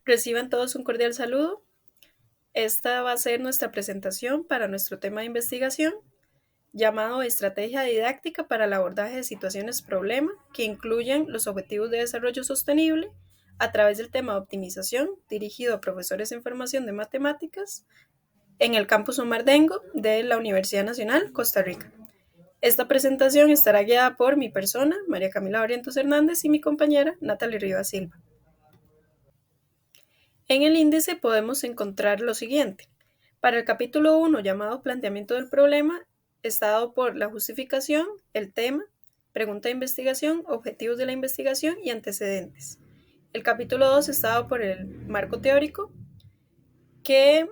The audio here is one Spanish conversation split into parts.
Reciban todos un cordial saludo. Esta va a ser nuestra presentación para nuestro tema de investigación, llamado Estrategia Didáctica para el abordaje de situaciones problema, que incluyen los objetivos de desarrollo sostenible a través del tema de optimización, dirigido a profesores en formación de matemáticas en el campus Omar Dengo de la Universidad Nacional, Costa Rica. Esta presentación estará guiada por mi persona, María Camila Barrientos Hernández, y mi compañera, Natalie Rivas Silva. En el índice podemos encontrar lo siguiente. Para el capítulo 1, llamado Planteamiento del problema, está dado por la justificación, el tema, pregunta de investigación, objetivos de la investigación y antecedentes. El capítulo 2 está dado por el marco teórico, que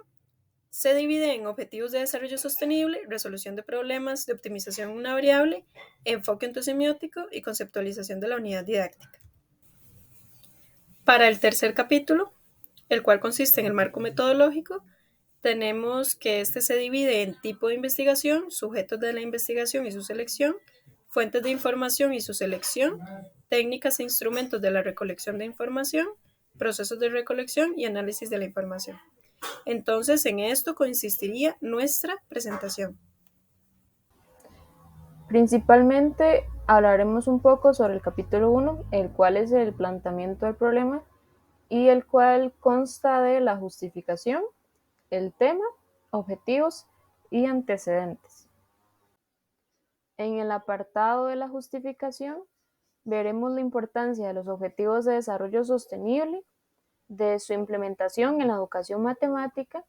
se divide en objetivos de desarrollo sostenible, resolución de problemas de optimización de una variable, enfoque ontosemiótico y conceptualización de la unidad didáctica. Para el tercer capítulo, el cual consiste en el marco metodológico, tenemos que este se divide en tipo de investigación, sujetos de la investigación y su selección, fuentes de información y su selección, técnicas e instrumentos de la recolección de información, procesos de recolección y análisis de la información. Entonces, en esto consistiría nuestra presentación. Principalmente hablaremos un poco sobre el capítulo 1, el cual es el planteamiento del problema y el cual consta de la justificación, el tema, objetivos y antecedentes. En el apartado de la justificación veremos la importancia de los objetivos de desarrollo sostenible, de su implementación en la educación matemática.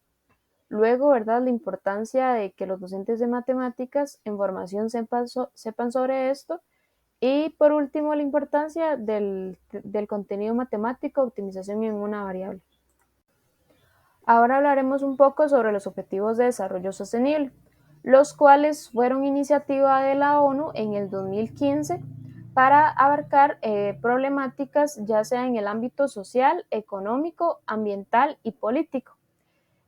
Luego, ¿verdad?, la importancia de que los docentes de matemáticas en formación sepan sobre esto. Y por último, la importancia del contenido matemático, optimización en una variable. Ahora hablaremos un poco sobre los Objetivos de Desarrollo Sostenible, los cuales fueron iniciativa de la ONU en el 2015 para abarcar problemáticas ya sea en el ámbito social, económico, ambiental y político.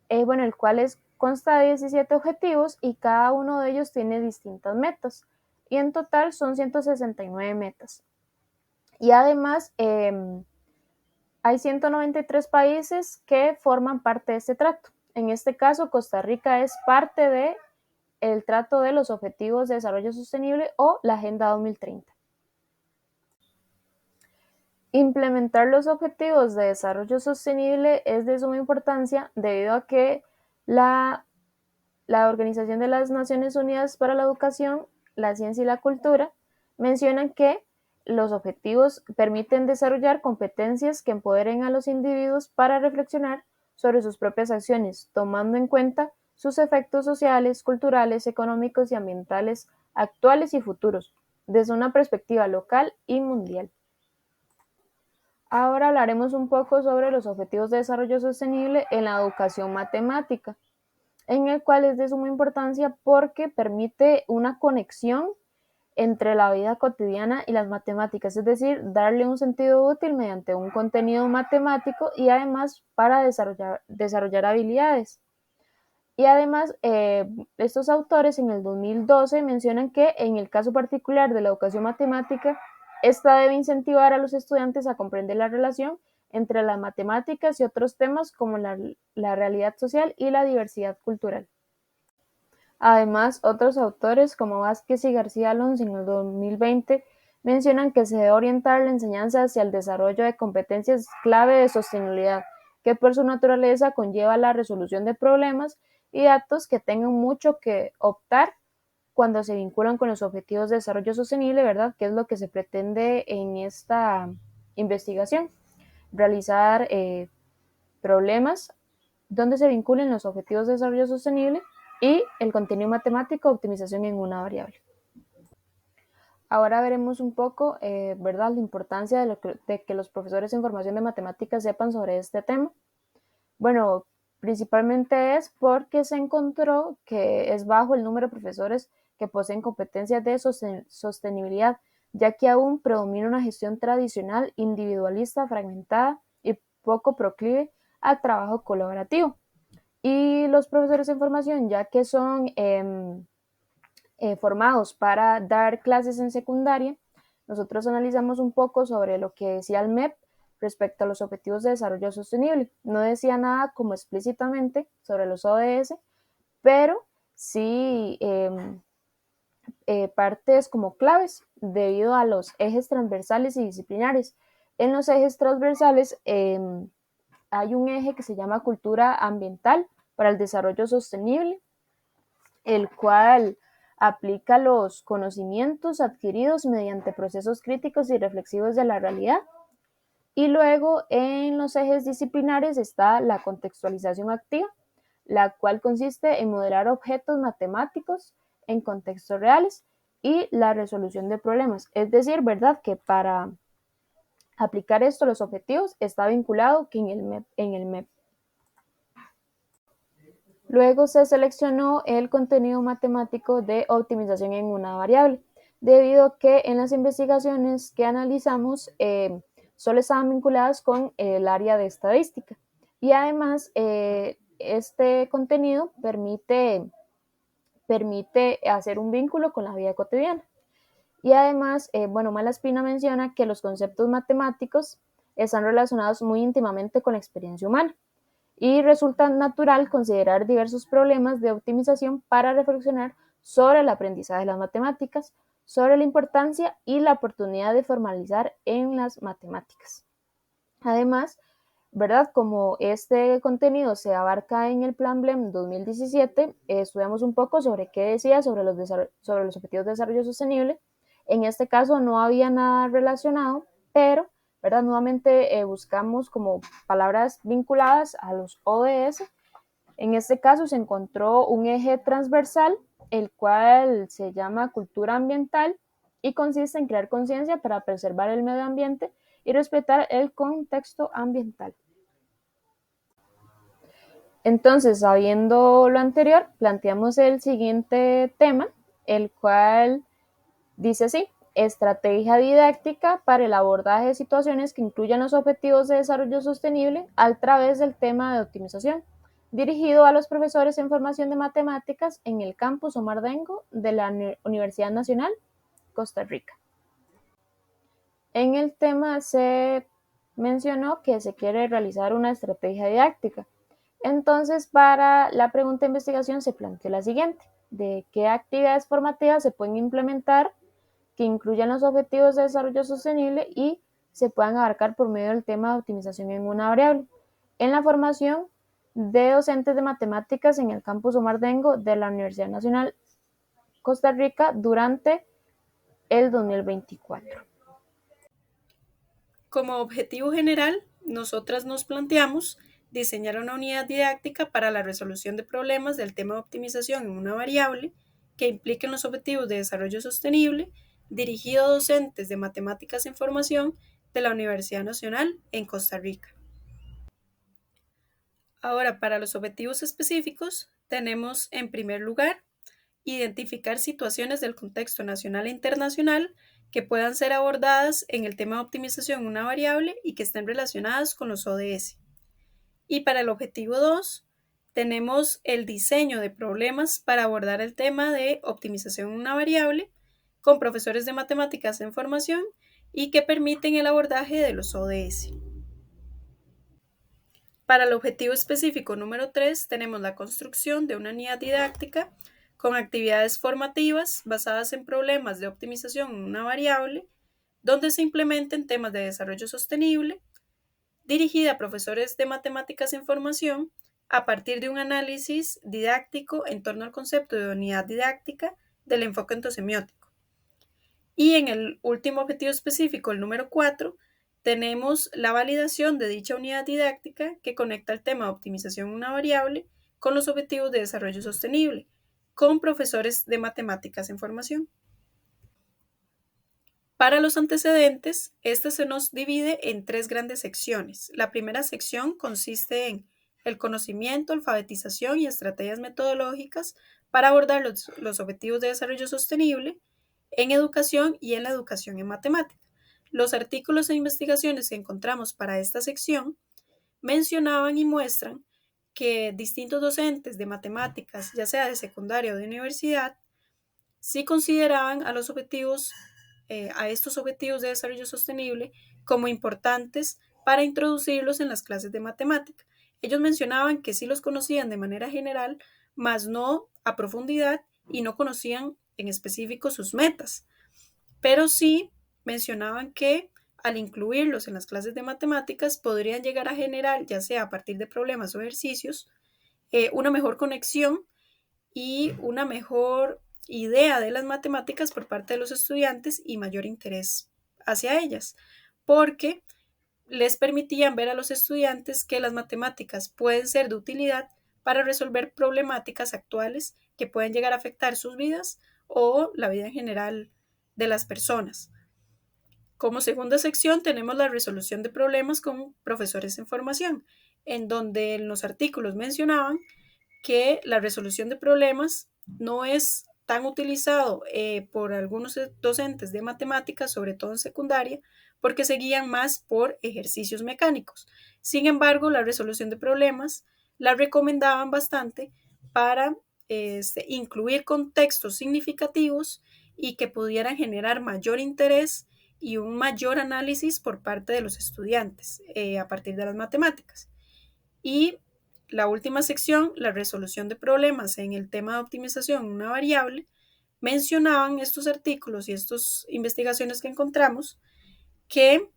El cual consta de 17 objetivos y cada uno de ellos tiene distintas metas. Y en total son 169 metas. Y además hay 193 países que forman parte de este trato. En este caso, Costa Rica es parte del trato de los Objetivos de Desarrollo Sostenible o la Agenda 2030. Implementar los Objetivos de Desarrollo Sostenible es de suma importancia debido a que la Organización de las Naciones Unidas para la Educación, la Ciencia y la Cultura mencionan que los objetivos permiten desarrollar competencias que empoderen a los individuos para reflexionar sobre sus propias acciones, tomando en cuenta sus efectos sociales, culturales, económicos y ambientales actuales y futuros, desde una perspectiva local y mundial. Ahora hablaremos un poco sobre los objetivos de desarrollo sostenible en la educación matemática, en el cual es de suma importancia porque permite una conexión entre la vida cotidiana y las matemáticas, es decir, darle un sentido útil mediante un contenido matemático y además para desarrollar habilidades. Y además, estos autores en el 2012 mencionan que en el caso particular de la educación matemática, esta debe incentivar a los estudiantes a comprender la relación entre las matemáticas y otros temas como la realidad social y la diversidad cultural. Además, otros autores como Vázquez y García Alonso en el 2020 mencionan que se debe orientar la enseñanza hacia el desarrollo de competencias clave de sostenibilidad, que por su naturaleza conlleva la resolución de problemas y datos que tengan mucho que optar cuando se vinculan con los objetivos de desarrollo sostenible, ¿verdad? Que es lo que se pretende en esta investigación, realizar problemas donde se vinculen los objetivos de desarrollo sostenible y el contenido matemático, optimización en una variable. Ahora veremos un poco, ¿verdad?, la importancia de que los profesores en formación de matemáticas sepan sobre este tema. Bueno, principalmente es porque se encontró que es bajo el número de profesores que poseen competencias de sostenibilidad, ya que aún predomina una gestión tradicional, individualista, fragmentada y poco proclive al trabajo colaborativo. Y los profesores en formación, ya que son formados para dar clases en secundaria, nosotros analizamos un poco sobre lo que decía el MEP, respecto a los Objetivos de Desarrollo Sostenible. No decía nada como explícitamente sobre los ODS, pero sí partes como claves debido a los ejes transversales y disciplinares. En los ejes transversales hay un eje que se llama cultura ambiental para el desarrollo sostenible, el cual aplica los conocimientos adquiridos mediante procesos críticos y reflexivos de la realidad. Y luego en los ejes disciplinares está la contextualización activa, la cual consiste en modelar objetos matemáticos en contextos reales y la resolución de problemas. Es decir, ¿verdad? Que para aplicar esto, los objetivos está vinculado que en el MEP. Luego se seleccionó el contenido matemático de optimización en una variable, debido a que en las investigaciones que analizamos solo estaban vinculadas con el área de estadística. Y además, este contenido permite hacer un vínculo con la vida cotidiana. Y además, Malaspina menciona que los conceptos matemáticos están relacionados muy íntimamente con la experiencia humana y resulta natural considerar diversos problemas de optimización para reflexionar sobre el aprendizaje de las matemáticas, sobre la importancia y la oportunidad de formalizar en las matemáticas. Además, ¿verdad? Como este contenido se abarca en el Plan BLEM 2017, estudiamos un poco sobre qué decía sobre los Objetivos de Desarrollo Sostenible. En este caso no había nada relacionado, pero ¿verdad? Nuevamente buscamos como palabras vinculadas a los ODS. En este caso se encontró un eje transversal, el cual se llama cultura ambiental y consiste en crear conciencia para preservar el medio ambiente y respetar el contexto ambiental. Entonces, sabiendo lo anterior, planteamos el siguiente tema, el cual dice así: estrategia didáctica para el abordaje de situaciones que incluyan los objetivos de desarrollo sostenible a través del tema de optimización, dirigido a los profesores en formación de matemáticas en el campus Omar Dengo de la Universidad Nacional, Costa Rica. En el tema se mencionó que se quiere realizar una estrategia didáctica. Entonces, para la pregunta de investigación se planteó la siguiente: ¿de qué actividades formativas se pueden implementar que incluyan los objetivos de desarrollo sostenible y se puedan abarcar por medio del tema de optimización en una variable? En la formación de docentes de matemáticas en el campus Omar Dengo de la Universidad Nacional Costa Rica durante el 2024. Como objetivo general, nosotras nos planteamos diseñar una unidad didáctica para la resolución de problemas del tema de optimización en una variable que impliquen los objetivos de desarrollo sostenible, dirigido a docentes de matemáticas en formación de la Universidad Nacional en Costa Rica. Ahora, para los objetivos específicos, tenemos en primer lugar identificar situaciones del contexto nacional e internacional que puedan ser abordadas en el tema de optimización de una variable y que estén relacionadas con los ODS. Y para el objetivo 2, tenemos el diseño de problemas para abordar el tema de optimización de una variable con profesores de matemáticas en formación y que permiten el abordaje de los ODS. Para el objetivo específico número 3, tenemos la construcción de una unidad didáctica con actividades formativas basadas en problemas de optimización en una variable, donde se implementen temas de desarrollo sostenible, dirigida a profesores de matemáticas en formación, a partir de un análisis didáctico en torno al concepto de unidad didáctica del enfoque entosemiótico. Y en el último objetivo específico, el número 4, tenemos la validación de dicha unidad didáctica que conecta el tema de optimización de una variable con los objetivos de desarrollo sostenible, con profesores de matemáticas en formación. Para los antecedentes, este se nos divide en 3 grandes secciones. La primera sección consiste en el conocimiento, alfabetización y estrategias metodológicas para abordar los objetivos de desarrollo sostenible en educación y en la educación en matemáticas. Los artículos e investigaciones que encontramos para esta sección mencionaban y muestran que distintos docentes de matemáticas, ya sea de secundaria o de universidad, sí consideraban a estos objetivos de desarrollo sostenible como importantes para introducirlos en las clases de matemática. Ellos mencionaban que sí los conocían de manera general, mas no a profundidad y no conocían en específico sus metas, pero sí mencionaban que al incluirlos en las clases de matemáticas podrían llegar a generar, ya sea a partir de problemas o ejercicios, una mejor conexión y una mejor idea de las matemáticas por parte de los estudiantes y mayor interés hacia ellas, porque les permitían ver a los estudiantes que las matemáticas pueden ser de utilidad para resolver problemáticas actuales que pueden llegar a afectar sus vidas o la vida en general de las personas. Como segunda sección tenemos la resolución de problemas con profesores en formación, en donde en los artículos mencionaban que la resolución de problemas no es tan utilizado por algunos docentes de matemáticas, sobre todo en secundaria, porque se guían más por ejercicios mecánicos. Sin embargo, la resolución de problemas la recomendaban bastante para incluir contextos significativos y que pudieran generar mayor interés y un mayor análisis por parte de los estudiantes a partir de las matemáticas. Y la última sección, la resolución de problemas en el tema de optimización de una variable, mencionaban estos artículos y estas investigaciones que encontramos que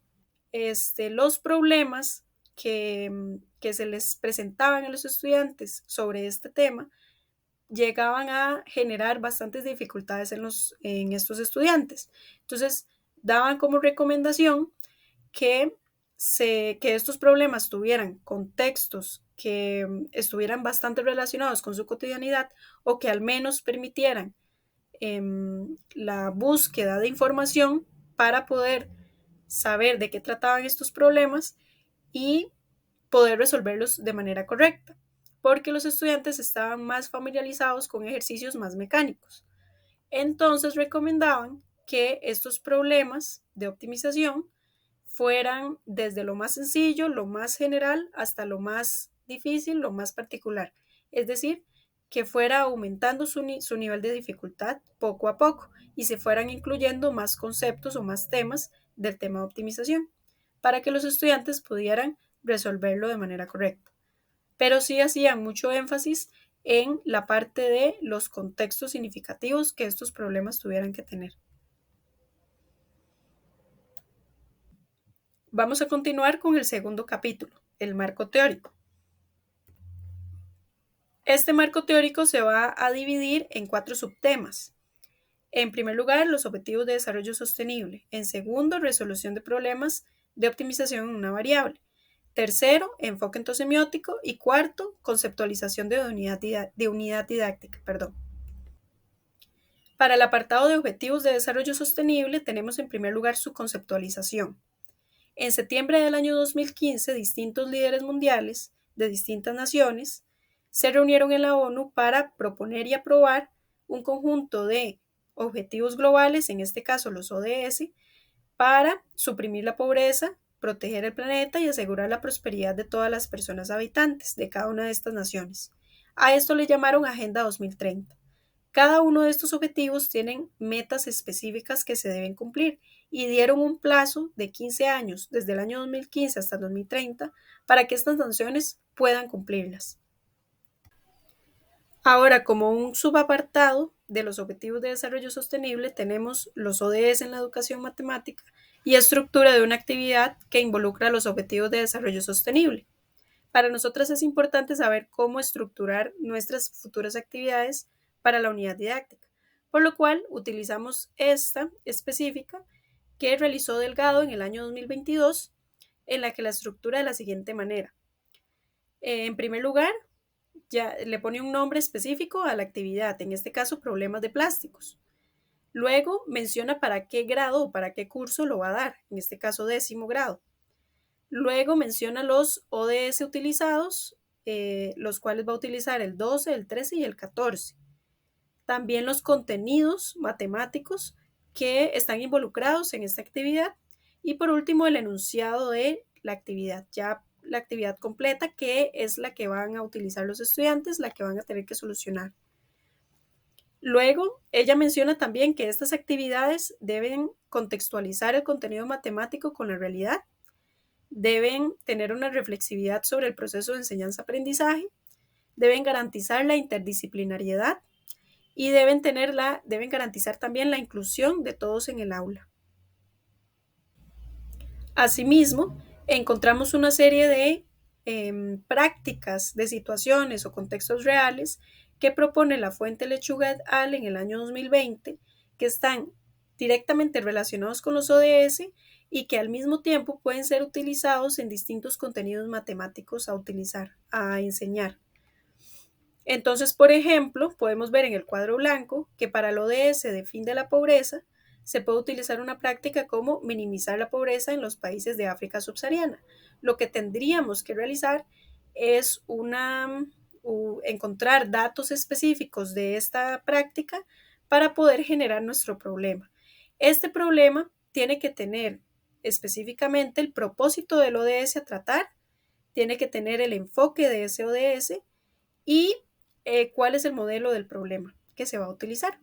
los problemas que se les presentaban a los estudiantes sobre este tema llegaban a generar bastantes dificultades en estos estudiantes. Entonces, daban como recomendación que, que estos problemas tuvieran contextos que estuvieran bastante relacionados con su cotidianidad o que al menos permitieran la búsqueda de información para poder saber de qué trataban estos problemas y poder resolverlos de manera correcta, porque los estudiantes estaban más familiarizados con ejercicios más mecánicos. Entonces recomendaban que estos problemas de optimización fueran desde lo más sencillo, lo más general, hasta lo más difícil, lo más particular. Es decir, que fuera aumentando su nivel de dificultad poco a poco y se fueran incluyendo más conceptos o más temas del tema de optimización para que los estudiantes pudieran resolverlo de manera correcta. Pero sí hacían mucho énfasis en la parte de los contextos significativos que estos problemas tuvieran que tener. Vamos a continuar con el segundo capítulo, el marco teórico. Este marco teórico se va a dividir en 4 subtemas. En primer lugar, los objetivos de desarrollo sostenible. En segundo, resolución de problemas de optimización en una variable. Tercero, enfoque entosemiótico. Y cuarto, conceptualización de unidad didáctica. Para el apartado de objetivos de desarrollo sostenible, tenemos en primer lugar su conceptualización. En septiembre del año 2015, distintos líderes mundiales de distintas naciones se reunieron en la ONU para proponer y aprobar un conjunto de objetivos globales, en este caso los ODS, para suprimir la pobreza, proteger el planeta y asegurar la prosperidad de todas las personas habitantes de cada una de estas naciones. A esto le llamaron Agenda 2030. Cada uno de estos objetivos tienen metas específicas que se deben cumplir y dieron un plazo de 15 años, desde el año 2015 hasta el 2030, para que estas naciones puedan cumplirlas. Ahora, como un subapartado de los Objetivos de Desarrollo Sostenible, tenemos los ODS en la educación matemática y estructura de una actividad que involucra los Objetivos de Desarrollo Sostenible. Para nosotras es importante saber cómo estructurar nuestras futuras actividades para la unidad didáctica, por lo cual utilizamos esta específica que realizó Delgado en el año 2022, en la que la estructura de la siguiente manera. En primer lugar, ya le pone un nombre específico a la actividad, en este caso problemas de plásticos. Luego menciona para qué grado o para qué curso lo va a dar, en este caso 10º grado. Luego menciona los ODS utilizados, los cuales va a utilizar el 12, el 13 y el 14. También los contenidos matemáticos que están involucrados en esta actividad. Y por último, el enunciado de la actividad, ya la actividad completa, que es la que van a utilizar los estudiantes, la que van a tener que solucionar. Luego, ella menciona también que estas actividades deben contextualizar el contenido matemático con la realidad deben tener una reflexividad sobre el proceso de enseñanza-aprendizaje, deben garantizar la interdisciplinariedad y deben garantizar también la inclusión de todos en el aula. Asimismo, encontramos una serie de prácticas, de situaciones o contextos reales que propone la fuente Lechuga et al. En el año 2020, que están directamente relacionados con los ODS y que al mismo tiempo pueden ser utilizados en distintos contenidos matemáticos a enseñar. Entonces, por ejemplo, podemos ver en el cuadro blanco que para el ODS de fin de la pobreza se puede utilizar una práctica como minimizar la pobreza en los países de África subsahariana. Lo que tendríamos que realizar es encontrar datos específicos de esta práctica para poder generar nuestro problema. Este problema tiene que tener específicamente el propósito del ODS a tratar, tiene que tener el enfoque de ese ODS y cuál es el modelo del problema que se va a utilizar.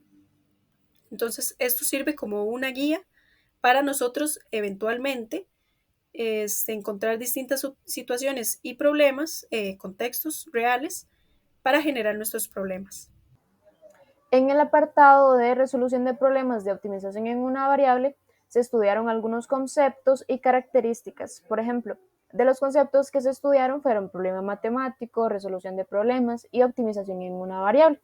Entonces, esto sirve como una guía para nosotros eventualmente encontrar distintas situaciones y problemas, contextos reales para generar nuestros problemas. En el apartado de resolución de problemas de optimización en una variable, se estudiaron algunos conceptos y características. Por ejemplo, de los conceptos que se estudiaron fueron problema matemático, resolución de problemas y optimización en una variable.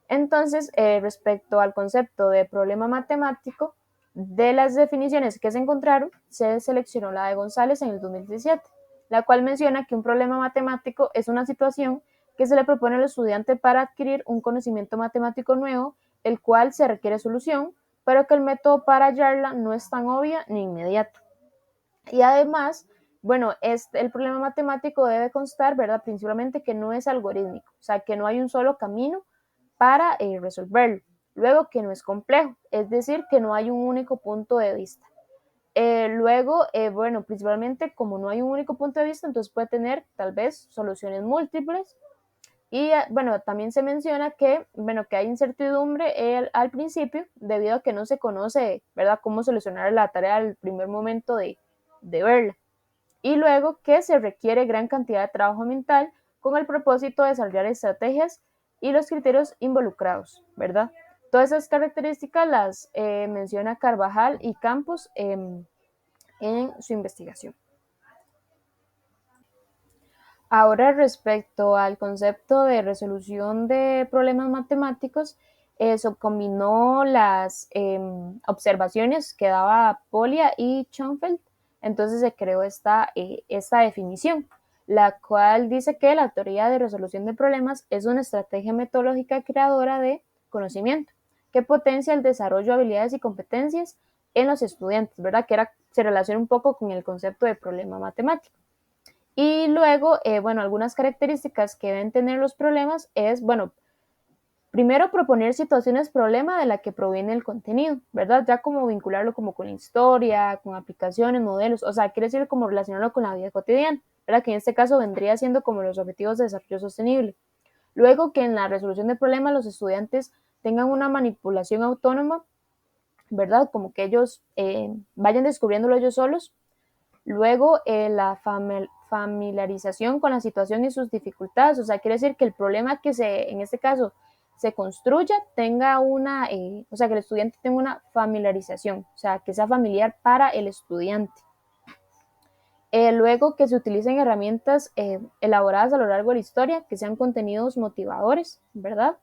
Entonces, respecto al concepto de problema matemático, de las definiciones que se encontraron, se seleccionó la de González en el 2017, la cual menciona que un problema matemático es una situación que se le propone al estudiante para adquirir un conocimiento matemático nuevo, el cual se requiere solución, pero que el método para hallarla no es tan obvio ni inmediato. Y además, bueno, el problema matemático debe constar, ¿verdad? Principalmente que no es algorítmico, o sea, que no hay un solo camino para resolverlo. Luego, que no es complejo, es decir, que no hay un único punto de vista. Luego, bueno, principalmente como no hay un único punto de vista, entonces puede tener tal vez soluciones múltiples. Y bueno, también se menciona que, bueno, que hay incertidumbre al principio debido a que no se conoce, ¿verdad?, cómo solucionar la tarea al primer momento de verla. Y luego que se requiere gran cantidad de trabajo mental con el propósito de desarrollar estrategias y los criterios involucrados, ¿verdad? Todas esas características las menciona Carvajal y Campos en su investigación. Ahora, respecto al concepto de resolución de problemas matemáticos, eso combinó las observaciones que daba Polya y Schoenfeld, entonces se creó esta definición, la cual dice que la teoría de resolución de problemas es una estrategia metodológica creadora de conocimiento que potencia el desarrollo de habilidades y competencias en los estudiantes, ¿verdad? Se relaciona un poco con el concepto de problema matemático. Y luego, bueno, algunas características que deben tener los problemas es, bueno, primero proponer situaciones problema de la que proviene el contenido, ¿verdad? Ya como vincularlo como con la historia, con aplicaciones, modelos, o sea, quiere decir como relacionarlo con la vida cotidiana, ¿verdad? Que en este caso vendría siendo como los objetivos de desarrollo sostenible. Luego, que en la resolución de problemas los estudiantes tengan una manipulación autónoma, ¿verdad? Como que ellos vayan descubriéndolo ellos solos. Luego, la familiarización con la situación y sus dificultades, o sea, quiere decir que el problema que en este caso, se construya tenga o sea, que el estudiante tenga una familiarización, o sea, que sea familiar para el estudiante. Luego, que se utilicen herramientas elaboradas a lo largo de la historia, que sean contenidos motivadores, ¿verdad?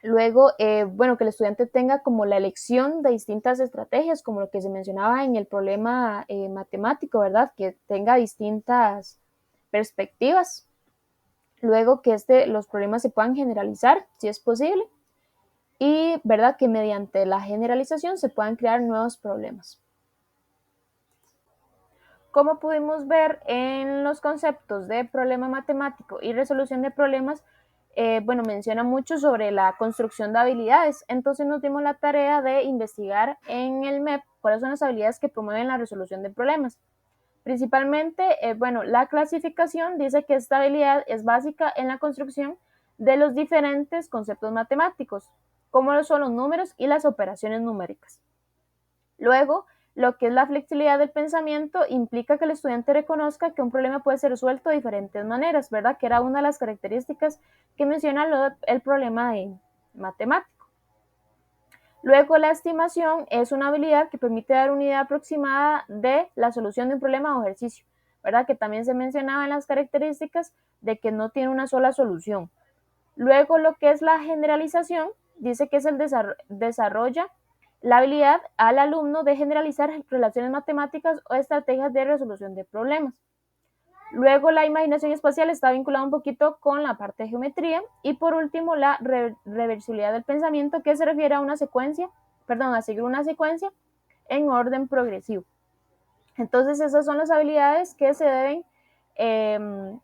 Luego, bueno, que el estudiante tenga como la elección de distintas estrategias, como lo que se mencionaba en el problema matemático, ¿verdad? Que tenga distintas perspectivas. Luego, que los problemas se puedan generalizar, si es posible. Y, ¿verdad? Que mediante la generalización se puedan crear nuevos problemas. Como pudimos ver en los conceptos de problema matemático y resolución de problemas, bueno, menciona mucho sobre la construcción de habilidades. Entonces nos dimos la tarea de investigar en el MEP cuáles son las habilidades que promueven la resolución de problemas. Principalmente, bueno, la clasificación dice que esta habilidad es básica en la construcción de los diferentes conceptos matemáticos, como lo son los números y las operaciones numéricas. Luego, lo que es la flexibilidad del pensamiento implica que el estudiante reconozca que un problema puede ser resuelto de diferentes maneras, ¿verdad? Que era una de las características que menciona el problema de matemático. Luego, la estimación es una habilidad que permite dar una idea aproximada de la solución de un problema o ejercicio, ¿verdad? Que también se mencionaba en las características de que no tiene una sola solución. Luego, lo que es la generalización, dice que es el desarrolla la habilidad al alumno de generalizar relaciones matemáticas o estrategias de resolución de problemas. Luego, la imaginación espacial está vinculada un poquito con la parte de geometría. Y por último, la reversibilidad del pensamiento, que se refiere a a seguir una secuencia en orden progresivo. Entonces, esas son las habilidades que se deben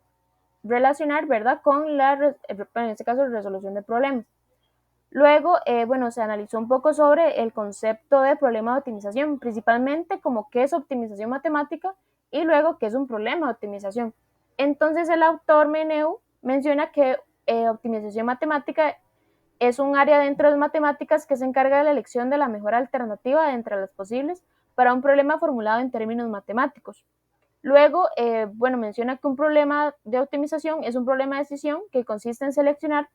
relacionar, ¿verdad?, con en este caso, la resolución de problemas. Luego, se analizó un poco sobre el concepto de problema de optimización, principalmente como qué es optimización matemática y luego qué es un problema de optimización. Entonces, el autor Meneu menciona que optimización matemática es un área dentro de matemáticas que se encarga de la elección de la mejor alternativa de entre las posibles para un problema formulado en términos matemáticos. Luego, menciona que un problema de optimización es un problema de decisión que consiste en seleccionar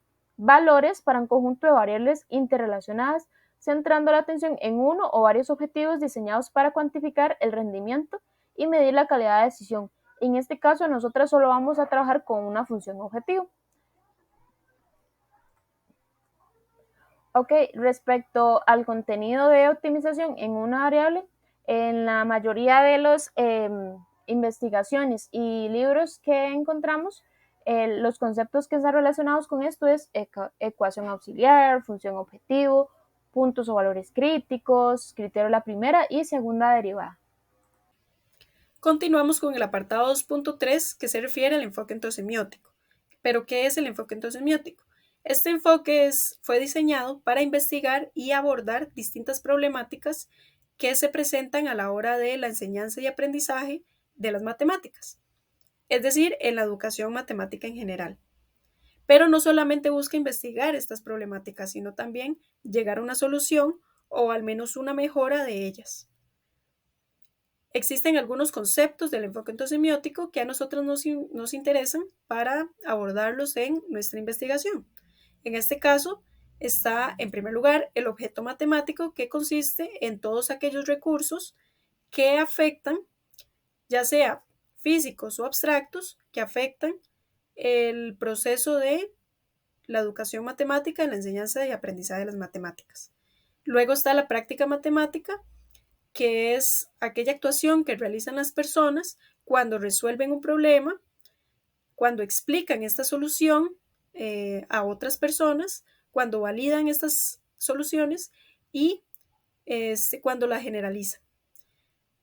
valores para un conjunto de variables interrelacionadas, centrando la atención en uno o varios objetivos diseñados para cuantificar el rendimiento y medir la calidad de decisión. En este caso, nosotros solo vamos a trabajar con una función objetivo. Ok, respecto al contenido de optimización en una variable, en la mayoría de las investigaciones y libros que encontramos, los conceptos que están relacionados con esto es ecuación auxiliar, función objetivo, puntos o valores críticos, criterio de la primera y segunda derivada. Continuamos con el apartado 2.3, que se refiere al enfoque entosemiótico. ¿Pero qué es el enfoque entosemiótico? Este enfoque fue diseñado para investigar y abordar distintas problemáticas que se presentan a la hora de la enseñanza y aprendizaje de las matemáticas, es decir, en la educación matemática en general. Pero no solamente busca investigar estas problemáticas, sino también llegar a una solución o al menos una mejora de ellas. Existen algunos conceptos del enfoque entosemiótico que a nosotros nos interesan para abordarlos en nuestra investigación. En este caso, está en primer lugar el objeto matemático, que consiste en todos aquellos recursos que afectan, ya sea físicos o abstractos, que afectan el proceso de la educación matemática en la enseñanza y aprendizaje de las matemáticas. Luego está la práctica matemática, que es aquella actuación que realizan las personas cuando resuelven un problema, cuando explican esta solución a otras personas, cuando validan estas soluciones y cuando la generalizan.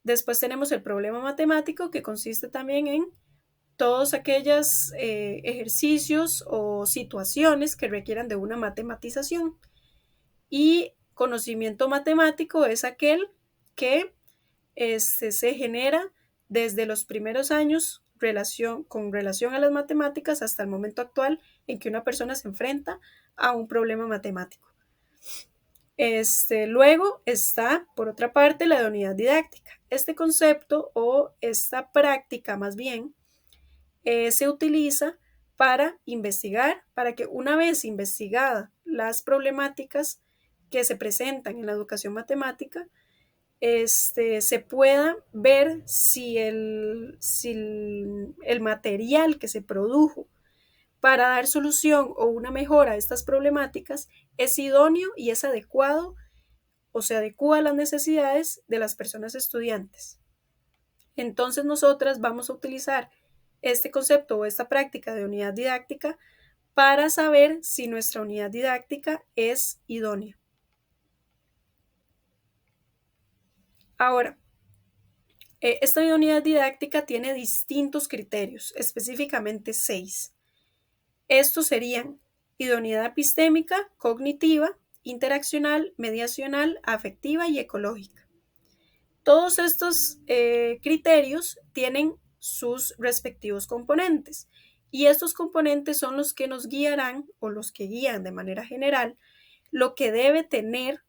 Después tenemos el problema matemático, que consiste también en todos aquellos ejercicios o situaciones que requieran de una matematización. Y conocimiento matemático es aquel que se genera desde los primeros años con relación a las matemáticas hasta el momento actual en que una persona se enfrenta a un problema matemático. Luego está, por otra parte, la idoneidad didáctica. Este concepto o esta práctica más bien se utiliza para investigar, para que una vez investigadas las problemáticas que se presentan en la educación matemática, se pueda ver si el material que se produjo para dar solución o una mejora a estas problemáticas es idóneo y es adecuado o se adecua a las necesidades de las personas estudiantes. Entonces nosotras vamos a utilizar este concepto o esta práctica de unidad didáctica para saber si nuestra unidad didáctica es idónea. Ahora, esta unidad didáctica tiene distintos criterios, específicamente 6. Estos serían idoneidad epistémica, cognitiva, interaccional, mediacional, afectiva y ecológica. Todos estos criterios tienen sus respectivos componentes y estos componentes son los que nos guiarán o los que guían de manera general lo que debe tener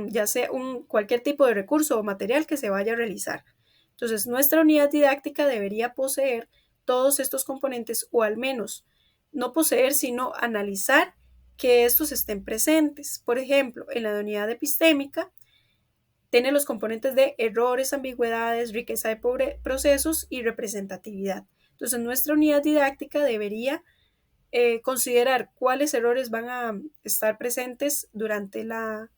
ya sea cualquier tipo de recurso o material que se vaya a realizar. Entonces, nuestra unidad didáctica debería poseer todos estos componentes, o al menos no poseer, sino analizar que estos estén presentes. Por ejemplo, en la unidad epistémica, tiene los componentes de errores, ambigüedades, riqueza de procesos y representatividad. Entonces, nuestra unidad didáctica debería considerar cuáles errores van a estar presentes durante la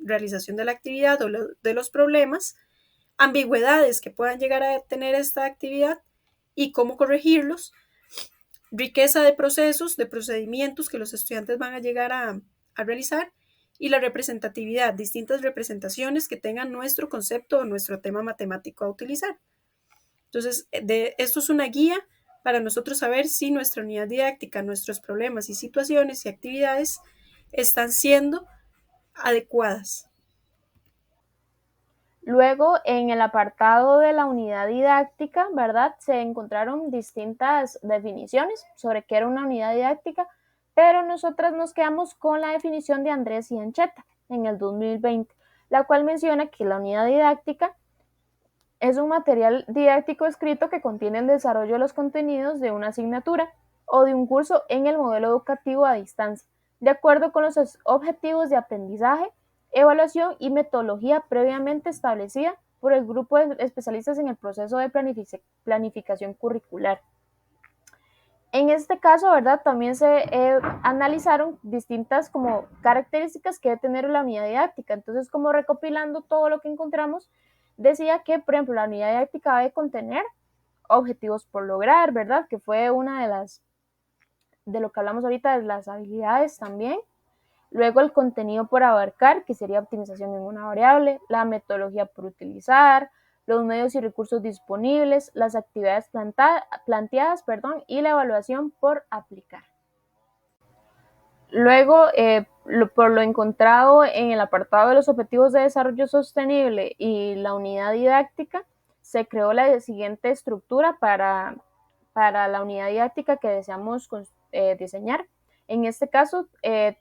realización de la actividad o de los problemas, ambigüedades que puedan llegar a tener esta actividad y cómo corregirlos, riqueza de procesos, de procedimientos que los estudiantes van a llegar a realizar, y la representatividad, distintas representaciones que tengan nuestro concepto o nuestro tema matemático a utilizar. Entonces, esto es una guía para nosotros saber si nuestra unidad didáctica, nuestros problemas y situaciones y actividades están siendo adecuadas. Luego, en el apartado de la unidad didáctica, ¿verdad? Se encontraron distintas definiciones sobre qué era una unidad didáctica, pero nosotras nos quedamos con la definición de Andrés y Ancheta en el 2020, la cual menciona que la unidad didáctica es un material didáctico escrito que contiene el desarrollo de los contenidos de una asignatura o de un curso en el modelo educativo a distancia, de acuerdo con los objetivos de aprendizaje, evaluación y metodología previamente establecida por el grupo de especialistas en el proceso de planificación curricular. En este caso, ¿verdad? También se analizaron distintas como características que debe tener la unidad didáctica. Entonces, como recopilando todo lo que encontramos, decía que, por ejemplo, la unidad didáctica debe contener objetivos por lograr, ¿verdad? Que fue una de lo que hablamos ahorita, de las habilidades también. Luego el contenido por abarcar, que sería optimización en una variable, la metodología por utilizar, los medios y recursos disponibles, las actividades planteadas, y la evaluación por aplicar. Luego, por lo encontrado en el apartado de los objetivos de desarrollo sostenible y la unidad didáctica, se creó la siguiente estructura para la unidad didáctica que deseamos diseñar. En este caso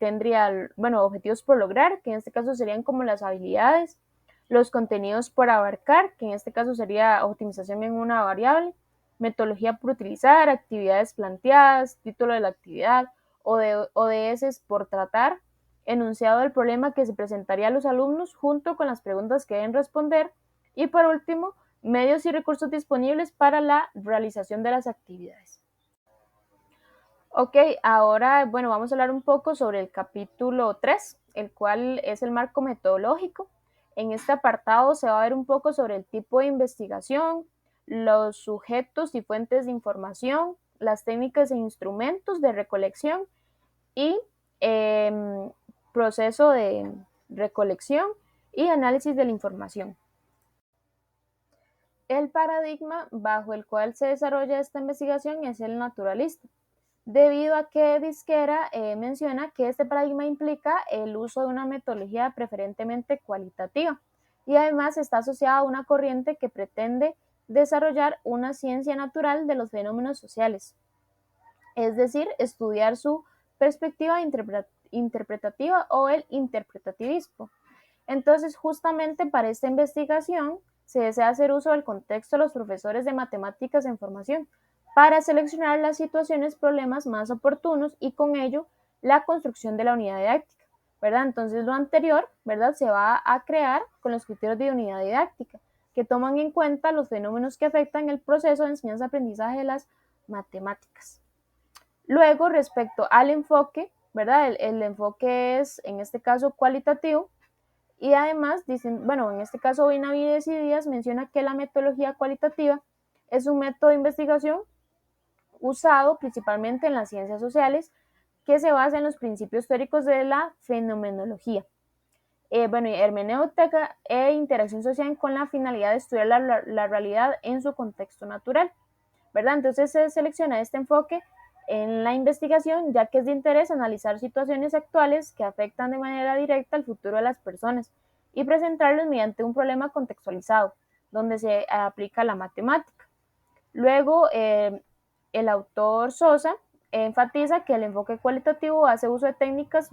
tendría, objetivos por lograr, que en este caso serían como las habilidades, los contenidos por abarcar, que en este caso sería optimización en una variable, metodología por utilizar, actividades planteadas, título de la actividad, ODS por tratar, enunciado del problema que se presentaría a los alumnos junto con las preguntas que deben responder, y por último, medios y recursos disponibles para la realización de las actividades. Ok, ahora, vamos a hablar un poco sobre el capítulo 3, el cual es el marco metodológico. En este apartado se va a ver un poco sobre el tipo de investigación, los sujetos y fuentes de información, las técnicas e instrumentos de recolección y proceso de recolección y análisis de la información. El paradigma bajo el cual se desarrolla esta investigación es el naturalista, debido a que Visquera menciona que este paradigma implica el uso de una metodología preferentemente cualitativa y además está asociada a una corriente que pretende desarrollar una ciencia natural de los fenómenos sociales, es decir, estudiar su perspectiva interpretativa o el interpretativismo. Entonces, justamente para esta investigación se desea hacer uso del contexto de los profesores de matemáticas en formación para seleccionar las situaciones, problemas más oportunos y con ello la construcción de la unidad didáctica, ¿verdad? Entonces lo anterior, ¿verdad? Se va a crear con los criterios de unidad didáctica, que toman en cuenta los fenómenos que afectan el proceso de enseñanza-aprendizaje de las matemáticas. Luego, respecto al enfoque, ¿verdad? El enfoque es, en este caso, cualitativo, y además, dicen, en este caso, Benavides y Díaz menciona que la metodología cualitativa es un método de investigación usado principalmente en las ciencias sociales que se basa en los principios teóricos de la fenomenología. Hermenéutica e interacción social con la finalidad de estudiar la realidad en su contexto natural, ¿verdad? Entonces se selecciona este enfoque en la investigación, ya que es de interés analizar situaciones actuales que afectan de manera directa el futuro de las personas y presentarlos mediante un problema contextualizado, donde se aplica la matemática. Luego, el autor Sosa enfatiza que el enfoque cualitativo hace uso de técnicas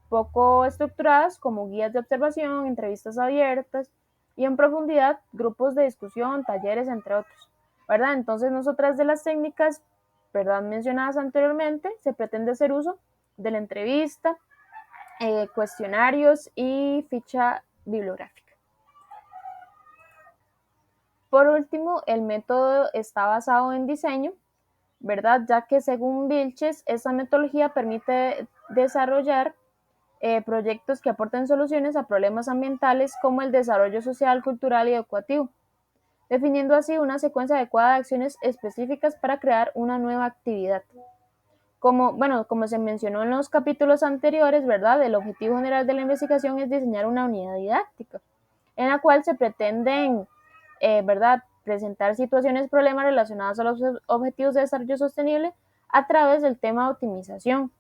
poco estructuradas como guías de observación, entrevistas abiertas y en profundidad grupos de discusión, talleres, entre otros, ¿verdad? Entonces, nosotras de las técnicas, ¿verdad?, mencionadas anteriormente, se pretende hacer uso de la entrevista, cuestionarios y ficha bibliográfica. Por último, el método está basado en diseño, ¿verdad? Ya que según Vilches, esta metodología permite desarrollar proyectos que aporten soluciones a problemas ambientales como el desarrollo social, cultural y educativo, definiendo así una secuencia adecuada de acciones específicas para crear una nueva actividad. Como se mencionó en los capítulos anteriores, ¿verdad? El objetivo general de la investigación es diseñar una unidad didáctica en la cual se pretenden, ¿verdad?, presentar situaciones, problemas relacionados a los objetivos de desarrollo sostenible a través del tema de optimización,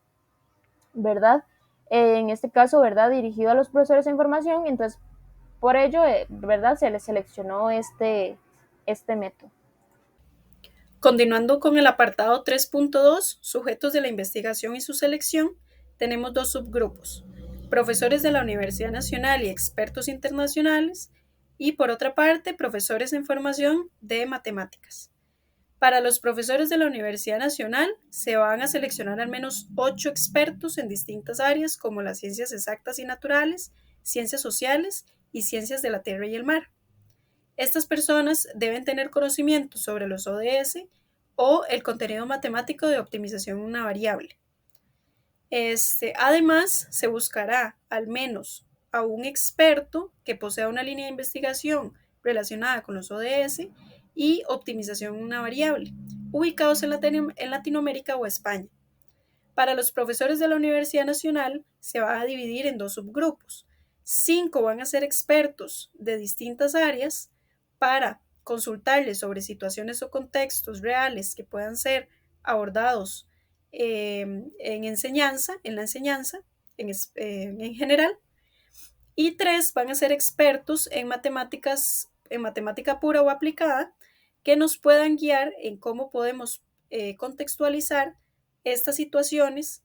¿verdad? En este caso, ¿verdad?, dirigido a los profesores de información, entonces por ello, ¿verdad?, se les seleccionó este método. Continuando con el apartado 3.2, sujetos de la investigación y su selección, tenemos dos subgrupos: profesores de la Universidad Nacional y expertos internacionales, y por otra parte, profesores en formación de matemáticas. Para los profesores de la Universidad Nacional se van a seleccionar al menos 8 expertos en distintas áreas como las ciencias exactas y naturales, ciencias sociales y ciencias de la tierra y el mar. Estas personas deben tener conocimiento sobre los ODS o el contenido matemático de optimización de una variable. Además, se buscará al menos a un experto que posea una línea de investigación relacionada con los ODS y optimización de una variable, ubicados en Latinoamérica o España. Para los profesores de la Universidad Nacional se va a dividir en dos subgrupos. 5 van a ser expertos de distintas áreas para consultarles sobre situaciones o contextos reales que puedan ser abordados en la enseñanza en general. Y 3 van a ser expertos en matemáticas, en matemática pura o aplicada, que nos puedan guiar en cómo podemos contextualizar estas situaciones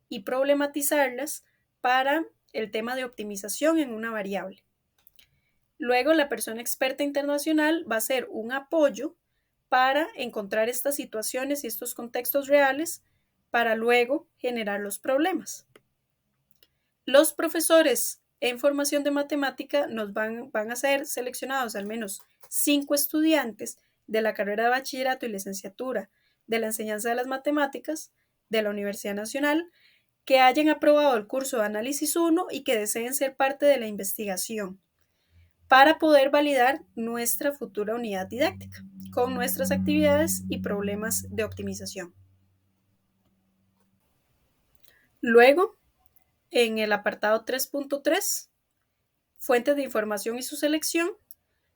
y problematizarlas para el tema de optimización en una variable. Luego, la persona experta internacional va a ser un apoyo para encontrar estas situaciones y estos contextos reales para luego generar los problemas. Los profesores en formación de matemática van a ser seleccionados al menos 5 estudiantes de la carrera de bachillerato y licenciatura de la enseñanza de las matemáticas de la Universidad Nacional que hayan aprobado el curso de análisis 1 y que deseen ser parte de la investigación para poder validar nuestra futura unidad didáctica con nuestras actividades y problemas de optimización. Luego, en el apartado 3.3, fuentes de información y su selección,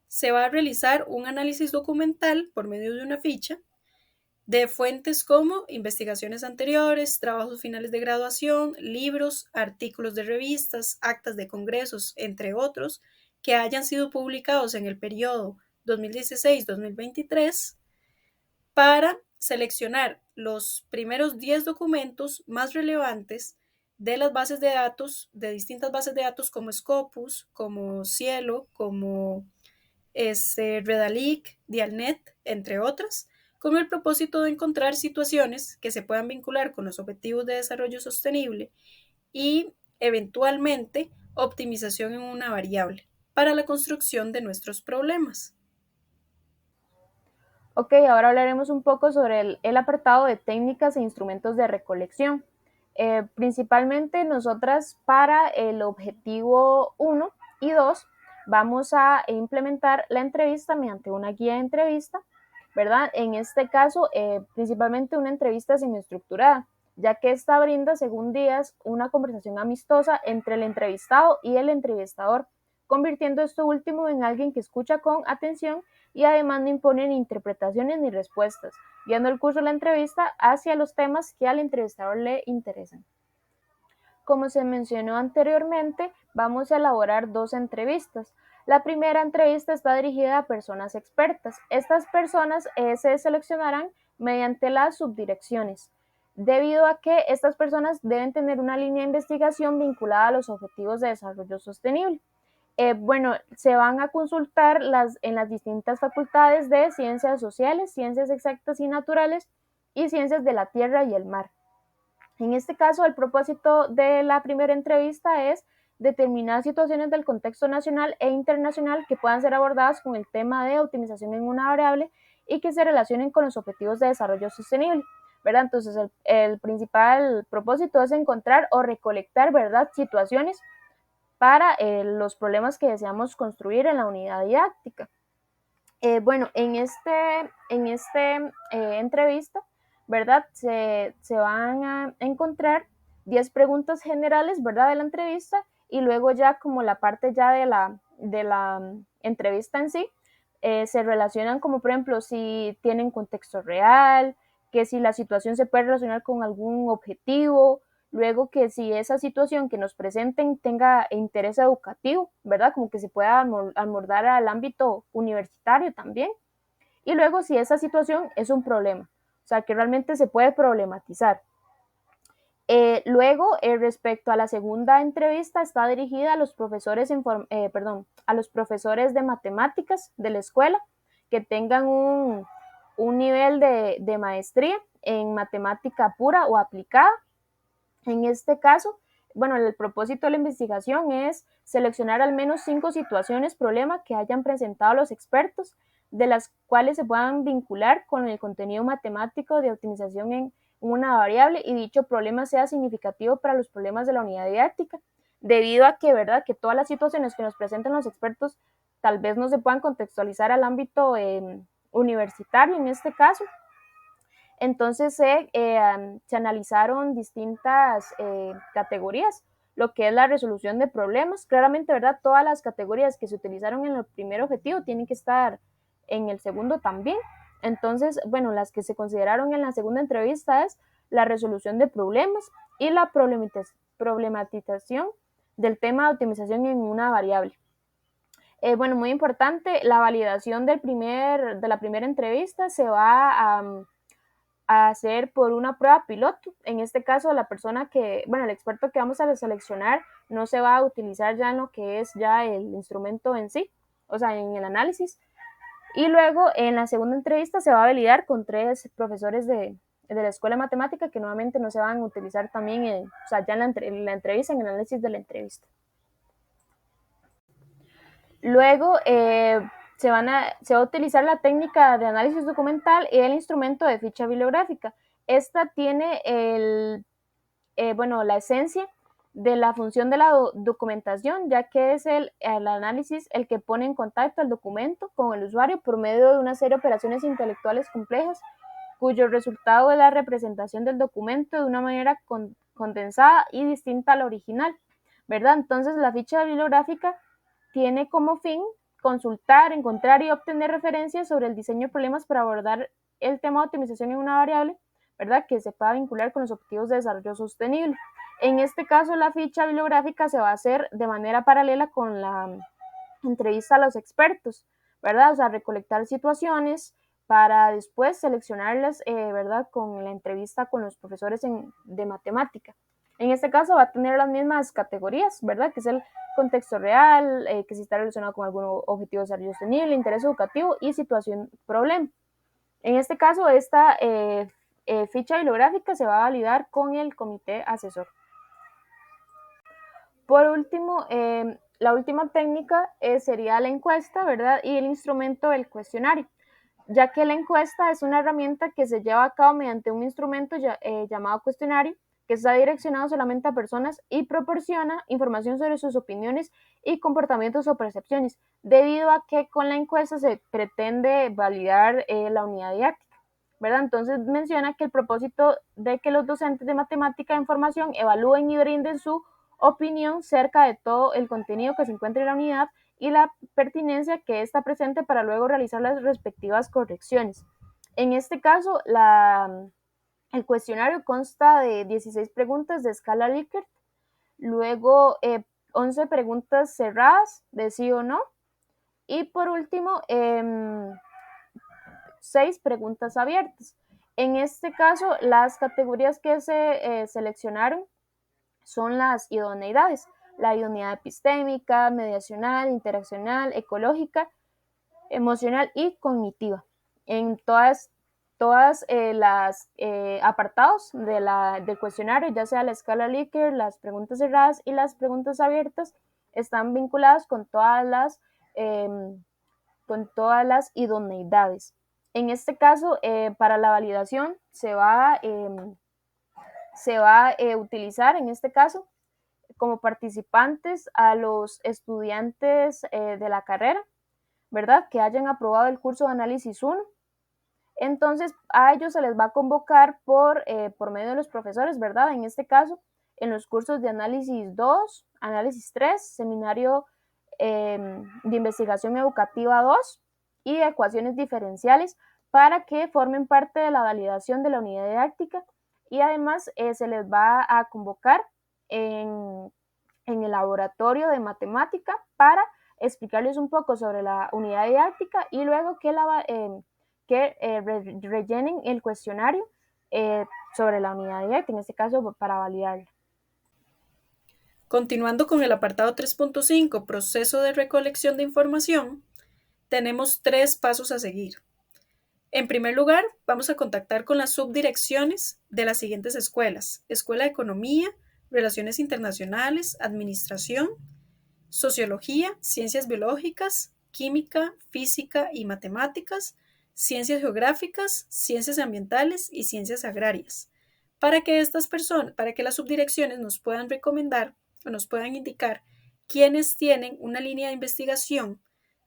se va a realizar un análisis documental por medio de una ficha de fuentes como investigaciones anteriores, trabajos finales de graduación, libros, artículos de revistas, actas de congresos, entre otros, que hayan sido publicados en el periodo 2016-2023, para seleccionar los primeros 10 documentos más relevantes de las bases de datos, de distintas bases de datos como Scopus, como Cielo, como Redalyc, Dialnet, entre otras, con el propósito de encontrar situaciones que se puedan vincular con los objetivos de desarrollo sostenible y, eventualmente, optimización en una variable para la construcción de nuestros problemas. Ok, ahora hablaremos un poco sobre el apartado de técnicas e instrumentos de recolección. Principalmente nosotras para el objetivo 1 y 2 vamos a implementar la entrevista mediante una guía de entrevista, ¿verdad? En este caso, principalmente una entrevista semiestructurada, ya que esta brinda, según Díaz, una conversación amistosa entre el entrevistado y el entrevistador, convirtiendo esto último en alguien que escucha con atención y además no impone ni interpretaciones ni respuestas, guiando el curso de la entrevista hacia los temas que al entrevistador le interesan. Como se mencionó anteriormente, vamos a elaborar 2 entrevistas. La primera entrevista está dirigida a personas expertas. Estas personas se seleccionarán mediante las subdirecciones. debido a que estas personas deben tener una línea de investigación vinculada a los objetivos de desarrollo sostenible. Bueno, se van a consultar en las distintas facultades de ciencias sociales, ciencias exactas y naturales y ciencias de la tierra y el mar. En este caso, el propósito de la primera entrevista es determinar situaciones del contexto nacional e internacional que puedan ser abordadas con el tema de optimización en una variable y que se relacionen con los objetivos de desarrollo sostenible, ¿verdad? Entonces, el principal propósito es encontrar o recolectar, ¿verdad?, situaciones para los problemas que deseamos construir en la unidad didáctica. Bueno, en este entrevista, ¿verdad? Se van a encontrar 10 preguntas generales, ¿verdad? De la entrevista y luego ya como la parte ya de la entrevista en sí, se relacionan como por ejemplo si tienen contexto real, que si la situación se puede relacionar con algún objetivo, luego que si esa situación que nos presenten tenga interés educativo, ¿verdad? Como que se pueda abordar al ámbito universitario también. Y luego si esa situación es un problema, o sea, que realmente se puede problematizar. Luego, respecto a la segunda entrevista, está dirigida a los profesores, a los profesores de matemáticas de la escuela que tengan un nivel de maestría en matemática pura o aplicada. En este caso, bueno, el propósito de la investigación es seleccionar al menos 5 situaciones, problema que hayan presentado los expertos, de las cuales se puedan vincular con el contenido matemático de optimización en una variable y dicho problema sea significativo para los problemas de la unidad didáctica, debido a que, ¿verdad?, que todas las situaciones que nos presentan los expertos tal vez no se puedan contextualizar al ámbito universitario en este caso. Entonces se analizaron distintas categorías, lo que es la resolución de problemas. Claramente, ¿verdad? Todas las categorías que se utilizaron en el primer objetivo tienen que estar en el segundo también. Entonces, bueno, las que se consideraron en la segunda entrevista es la resolución de problemas y la problematización del tema de optimización en una variable. Bueno, muy importante, la validación de la primera entrevista se va a hacer por una prueba piloto. En este caso, la persona el experto que vamos a seleccionar no se va a utilizar ya en lo que es ya el instrumento en sí, o sea, en el análisis. Y luego, en la segunda entrevista, se va a validar con 3 profesores de la escuela de matemática que nuevamente no se van a utilizar también, o sea, ya en la entrevista, en el análisis de la entrevista. Luego, se va a utilizar la técnica de análisis documental y el instrumento de ficha bibliográfica. Esta tiene la esencia de la función de la documentación, ya que es el análisis el que pone en contacto el documento con el usuario por medio de una serie de operaciones intelectuales complejas, cuyo resultado es la representación del documento de una manera condensada y distinta a la original, ¿verdad? Entonces, la ficha bibliográfica tiene como fin consultar, encontrar y obtener referencias sobre el diseño de problemas para abordar el tema de optimización en una variable, ¿verdad?, que se pueda vincular con los objetivos de desarrollo sostenible. En este caso, la ficha bibliográfica se va a hacer de manera paralela con la entrevista a los expertos, ¿verdad? O sea, recolectar situaciones para después seleccionarlas, ¿verdad?, con la entrevista con los profesores de matemática. En este caso va a tener las mismas categorías, ¿verdad?, que es el contexto real, que si está relacionado con algún objetivo de desarrollo sostenible, interés educativo y situación problema. En este caso, esta ficha bibliográfica se va a validar con el comité asesor. Por último, la última técnica sería la encuesta, ¿verdad?, y el instrumento del cuestionario, ya que la encuesta es una herramienta que se lleva a cabo mediante un instrumento llamado cuestionario, que está direccionado solamente a personas y proporciona información sobre sus opiniones y comportamientos o percepciones, debido a que con la encuesta se pretende validar la unidad didáctica, ¿verdad? Entonces menciona que el propósito de que los docentes de matemática de información evalúen y brinden su opinión cerca de todo el contenido que se encuentra en la unidad y la pertinencia que está presente para luego realizar las respectivas correcciones. En este caso, el cuestionario consta de 16 preguntas de escala Likert, luego 11 preguntas cerradas de sí o no, y por último 6 preguntas abiertas. En este caso, las categorías que se seleccionaron son las idoneidades: la idoneidad epistémica, mediacional, interaccional, ecológica, emocional y cognitiva. En todas las apartados del cuestionario, ya sea la escala Likert, las preguntas cerradas y las preguntas abiertas, están vinculadas eh, con todas las idoneidades. En este caso, para la validación se va a utilizar, en este caso, como participantes a los estudiantes de la carrera, ¿verdad? Que hayan aprobado el curso de análisis 1. Entonces, a ellos se les va a convocar por medio de los profesores, ¿verdad? En este caso, en los cursos de análisis 2, análisis 3, seminario de investigación educativa 2 y ecuaciones diferenciales, para que formen parte de la validación de la unidad didáctica, y además se les va a convocar en el laboratorio de matemática para explicarles un poco sobre la unidad didáctica y luego rellenen el cuestionario sobre la unidad didáctica, en este caso para validarla. Continuando con el apartado 3.5, proceso de recolección de información, tenemos 3 pasos a seguir. En primer lugar, vamos a contactar con las subdirecciones de las siguientes escuelas: Escuela de Economía, Relaciones Internacionales, Administración, Sociología, Ciencias Biológicas, Química, Física y Matemáticas, Ciencias Geográficas, Ciencias Ambientales y Ciencias Agrarias, para que las subdirecciones nos puedan recomendar o nos puedan indicar quiénes tienen una línea de investigación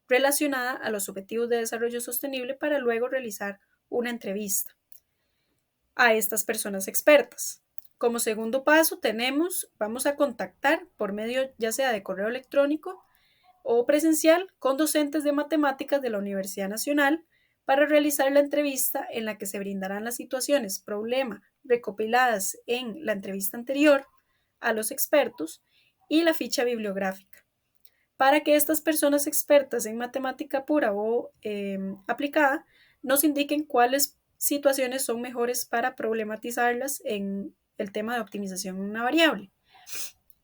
relacionada a los objetivos de desarrollo sostenible, para luego realizar una entrevista a estas personas expertas. Como segundo paso vamos a contactar por medio ya sea de correo electrónico o presencial con docentes de matemáticas de la Universidad Nacional para realizar la entrevista, en la que se brindarán las situaciones problema recopiladas en la entrevista anterior a los expertos y la ficha bibliográfica, para que estas personas expertas en matemática pura o aplicada nos indiquen cuáles situaciones son mejores para problematizarlas en el tema de optimización de una variable.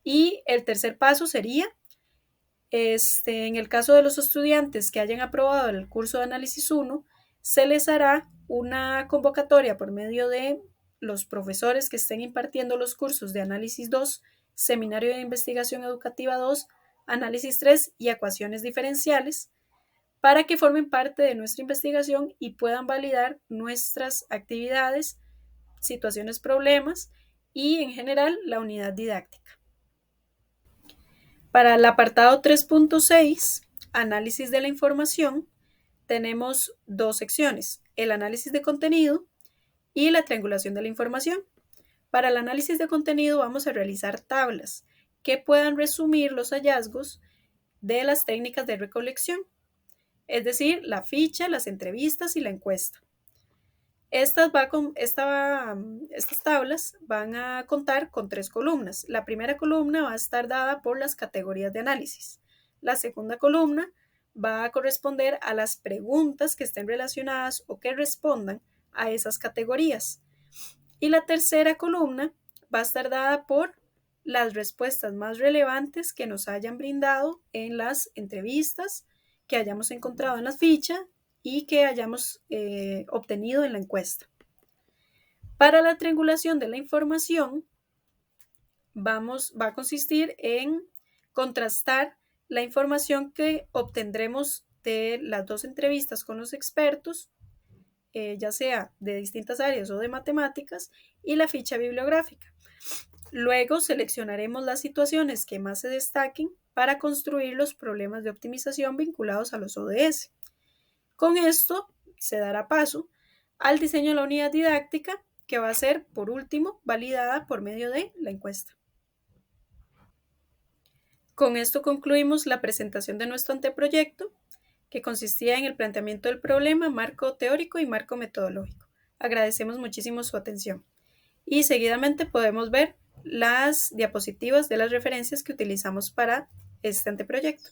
Y el tercer paso sería, en el caso de los estudiantes que hayan aprobado el curso de análisis 1, se les hará una convocatoria por medio de los profesores que estén impartiendo los cursos de análisis 2, seminario de investigación educativa 2, análisis 3 y ecuaciones diferenciales, para que formen parte de nuestra investigación y puedan validar nuestras actividades, situaciones, problemas y en general la unidad didáctica. Para el apartado 3.6, análisis de la información, tenemos 2 secciones: el análisis de contenido y la triangulación de la información. Para el análisis de contenido vamos a realizar tablas que puedan resumir los hallazgos de las técnicas de recolección, es decir, la ficha, las entrevistas y la encuesta. Estas tablas van a contar con 3 columnas. La primera columna va a estar dada por las categorías de análisis. La segunda columna va a corresponder a las preguntas que estén relacionadas o que respondan a esas categorías. Y la tercera columna va a estar dada por las respuestas más relevantes que nos hayan brindado en las entrevistas, que hayamos encontrado en la ficha y que hayamos obtenido en la encuesta. Para la triangulación de la información, va a consistir en contrastar la información que obtendremos de las 2 entrevistas con los expertos, ya sea de distintas áreas o de matemáticas, y la ficha bibliográfica. Luego seleccionaremos las situaciones que más se destaquen para construir los problemas de optimización vinculados a los ODS. Con esto se dará paso al diseño de la unidad didáctica, que va a ser, por último, validada por medio de la encuesta. Con esto concluimos la presentación de nuestro anteproyecto, que consistía en el planteamiento del problema, marco teórico y marco metodológico. Agradecemos muchísimo su atención. Y seguidamente podemos ver las diapositivas de las referencias que utilizamos para este anteproyecto.